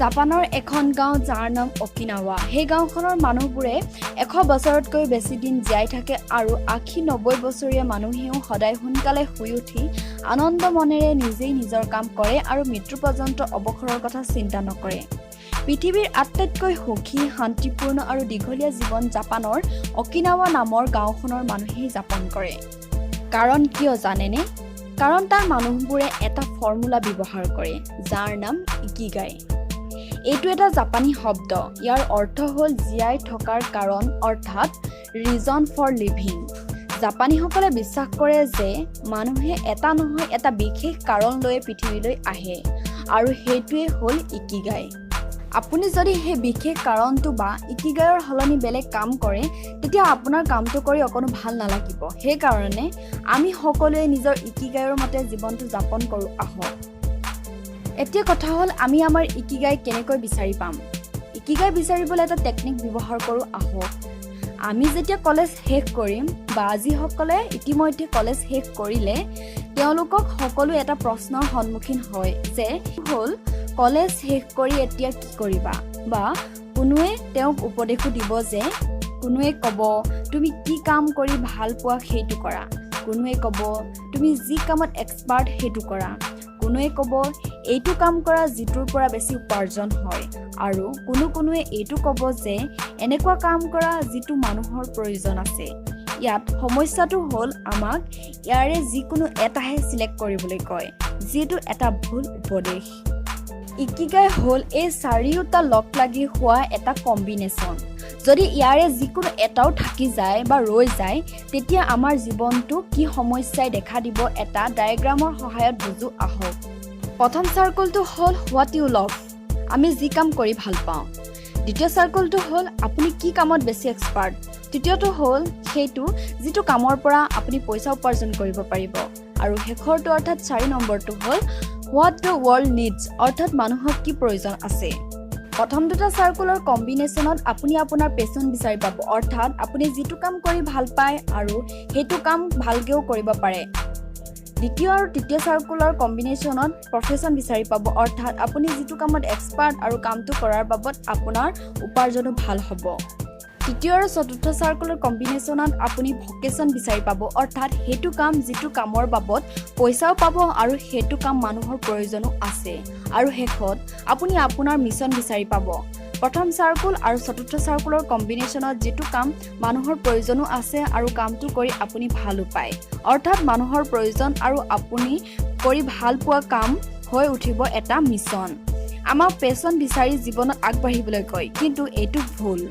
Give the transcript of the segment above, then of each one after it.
জাপানৰ এখন গাঁও যাৰ নাম অকিনাৱা। সেই গাঁওখনৰ মানুহবোৰে 100 বছৰতকৈ বেছি দিন জীয়াই থাকে আৰু 80-90 বছৰীয়া মানুহেও সদায় সোনকালে শুই উঠি আনন্দ মনেৰে নিজেই নিজৰ কাম কৰে আৰু মৃত্যু পৰ্যন্ত অৱসৰৰ কথা চিন্তা নকৰে। পৃথিৱীৰ আটাইতকৈ সুখী, শান্তিপূৰ্ণ আৰু দীঘলীয়া জীৱন জাপানৰ অকিনাৱা নামৰ গাঁওখনৰ মানুহেই যাপন কৰে। কাৰণ কিয় জানেনে? কাৰণ তাৰ মানুহবোৰে এটা ফৰ্মুলা ব্যৱহাৰ কৰে যাৰ নাম ইকিগাই। এইটো এটা জাপানী শব্দ। ইয়াৰ অৰ্থ হ'ল জীয়াই থকাৰ কাৰণ, অৰ্থাৎ ৰিজন ফৰ লিভিং। জাপানীসকলে বিশ্বাস কৰে যে মানুহে এটা নহয় এটা বিশেষ কাৰণ লৈ পৃথিৱীলৈ আহে আৰু সেইটোৱে হ'ল ইকিগাই। আপুনি যদি সেই বিশেষ কাৰণটো বা ইকিগাইৰ সলনি বেলেগ কাম কৰে তেতিয়া আপোনাৰ কামটো কৰি অকণো ভাল নালাগিব। সেইকাৰণে আমি সকলোৱে নিজৰ ইকিগাইৰ মতে জীৱনটো যাপন কৰোঁ আহক। এতিয়া কথা হ'ল আমি আমাৰ ইকিগাই কেনেকৈ বিচাৰি পাম। ইকিগাই বিচাৰিবলৈ এটা টেকনিক ব্যৱহাৰ কৰোঁ আহক। আমি যেতিয়া কলেজ শেষ কৰিম বা যিসকলে ইতিমধ্যে কলেজ শেষ কৰিলে তেওঁলোকক সকলো এটা প্ৰশ্নৰ সন্মুখীন হয় যে হ'ল কলেজ শেষ কৰি এতিয়া কি কৰিবা, বা কোনোৱে তেওঁক উপদেশো দিব যে কোনোৱে ক'ব তুমি কি কাম কৰি ভাল পোৱা সেইটো কৰা, কোনোৱে ক'ব তুমি যি কামত এক্সপাৰ্ট সেইটো কৰা, কোনোৱে ক'ব এইটো কাম কৰা যিটোৰ পৰা বেছি উপাৰ্জন হয়, আৰু কোনোৱে এইটো ক'ব যে এনেকুৱা কাম কৰা যিটো মানুহৰ প্ৰয়োজন আছে। ইয়াত সমস্যাটো হ'ল আমাক ইয়াৰে যিকোনো এটাহে চিলেক্ট কৰিবলৈ কয়, যিটো এটা ভুল উপদেশ। ইকিগাই হ'ল এই চাৰিওটা লগ লাগি হোৱা এটা কম্বিনেশ্যন। যদি ইয়াৰে যিকোনো এটাও থাকি যায় বা ৰৈ যায় তেতিয়া আমাৰ জীৱনটো কি সমস্যাই দেখা দিব এটা ডায়েগ্ৰামৰ সহায়ত বুজো আহক। প্ৰথম চাৰ্কলটো হ'ল হোৱাট ইউ লভ, আমি যি কাম কৰি ভাল পাওঁ। দ্বিতীয় চাৰ্কলটো হ'ল আপুনি কি কামত বেছি এক্সপাৰ্ট। তৃতীয়টো হ'ল সেইটো যিটো কামৰ পৰা আপুনি পইচা উপাৰ্জন কৰিব পাৰিব। আৰু শেষৰটো অৰ্থাৎ 4 নম্বৰটো হ'ল হোৱাট দ্য ৱৰ্ল্ড নিডছ, অৰ্থাৎ মানুহক কি প্ৰয়োজন আছে। প্ৰথম দুটা চাৰ্কুলৰ কম্বিনেশ্যনত আপুনি আপোনাৰ পেচন বিচাৰি পাব, অৰ্থাৎ আপুনি যিটো কাম কৰি ভাল পায় আৰু সেইটো কাম ভালকৈও কৰিব পাৰে। দ্বিতীয় আৰু তৃতীয় চাৰ্কুলৰ কম্বিনেশ্যনত প্ৰফেশ্যন বিচাৰি পাব, অৰ্থাৎ আপুনি যিটো কামত এক্সপাৰ্ট আৰু কামটো কৰাৰ বাবদ আপোনাৰ উপাৰ্জনো ভাল হ'ব। তৃতীয় আৰু চতুৰ্থ চাৰ্কুলৰ কম্বিনেশ্যনত আপুনি ভকেশ্যন বিচাৰি পাব, অৰ্থাৎ সেইটো কাম যিটো কামৰ বাবদ পইচাও পাব আৰু সেইটো কাম মানুহৰ প্ৰয়োজনো আছে। আৰু শেষত আপুনি আপোনাৰ মিছন বিচাৰি পাব। প্ৰথম চাৰ্কুল আৰু চতুৰ্থ চাৰ্কুলৰ কম্বিনেশ্যনত যিটো কাম মানুহৰ প্ৰয়োজনো আছে আৰু কামটো কৰি আপুনি ভালো পায়, অৰ্থাৎ মানুহৰ প্ৰয়োজন আৰু আপুনি কৰি ভাল পোৱা কাম হৈ উঠিব এটা মিছন। আমাক পেচন বিচাৰি জীৱনত আগবাঢ়িবলৈ কয়, কিন্তু এইটো ভুল।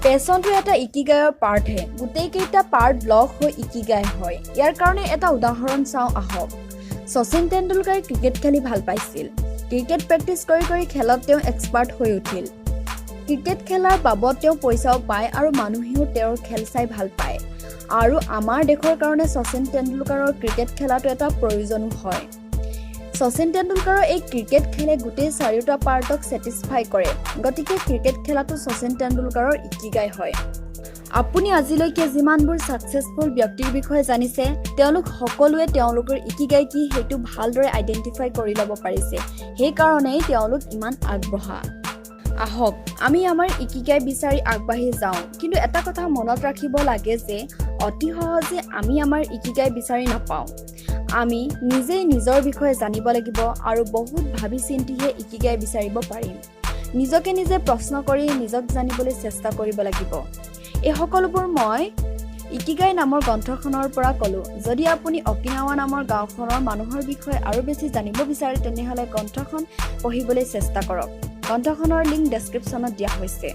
পেচনটো এটা ইকিগাইৰ পাৰ্টহে। গোটেইকেইটা পাৰ্ট লগ হৈ ইকিগাই হয়। ইয়াৰ কাৰণে এটা উদাহৰণ চাওঁ আহক। শচীন তেণ্ডুলকাৰে ক্ৰিকেট খেলি ভাল পাইছিল। ক্ৰিকেট প্ৰেক্টিচ কৰি কৰি খেলত তেওঁ এক্সপাৰ্ট হৈ উঠিল। ক্ৰিকেট খেলাৰ বাবদ তেওঁ পইচাও পায় আৰু মানুহেও তেওঁৰ খেল চাই ভাল পায়। আৰু আমাৰ দেশৰ কাৰণে শচীন তেণ্ডুলকাৰৰ ক্ৰিকেট খেলাটো এটা প্ৰয়োজনো হয়। শচীন তেণ্ডুলকাৰৰ এই ক্ৰিকেট খেলে গোটেই চাৰিওটা পাৰ্টক ছেটিছফাই কৰে। গতিকে ক্ৰিকেট খেলাটো শচীন তেণ্ডুলকাৰৰ ইকিগাই হয়। আপুনি আজিলৈকে যিমানবোৰ ছাকচেছফুল ব্যক্তিৰ বিষয়ে জানিছে তেওঁলোক সকলোৱে তেওঁলোকৰ ইকিগাই কি সেইটো ভালদৰে আইডেণ্টিফাই কৰি ল'ব পাৰিছে। সেইকাৰণেই তেওঁলোক ইমান আগবঢ়া। আহক আমি আমাৰ ইকিগাই বিচাৰি আগবাঢ়ি যাওঁ। কিন্তু এটা কথা মনত ৰাখিব লাগে যে অতি সহজে আমি আমাৰ ইকিগাই বিচাৰি নাপাওঁ। আমি নিজেই নিজৰ বিষয়ে জানিব লাগিব আৰু বহুত ভাবি চিন্তিহে ইকিগাই বিচাৰিব পাৰিম। নিজকে নিজে প্ৰশ্ন কৰি নিজক জানিবলৈ চেষ্টা কৰিব লাগিব। এই সকলোবোৰ মই ইকিগাই নামৰ গ্ৰন্থখনৰ পৰা ক'লোঁ। যদি আপুনি অকিনাৱা নামৰ গাঁওখনৰ মানুহৰ বিষয়ে আৰু বেছি জানিব বিচাৰে তেনেহ'লে গ্ৰন্থখন পঢ়িবলৈ চেষ্টা কৰক। গ্ৰন্থখনৰ লিংক ডেছক্ৰিপশ্যনত দিয়া হৈছে।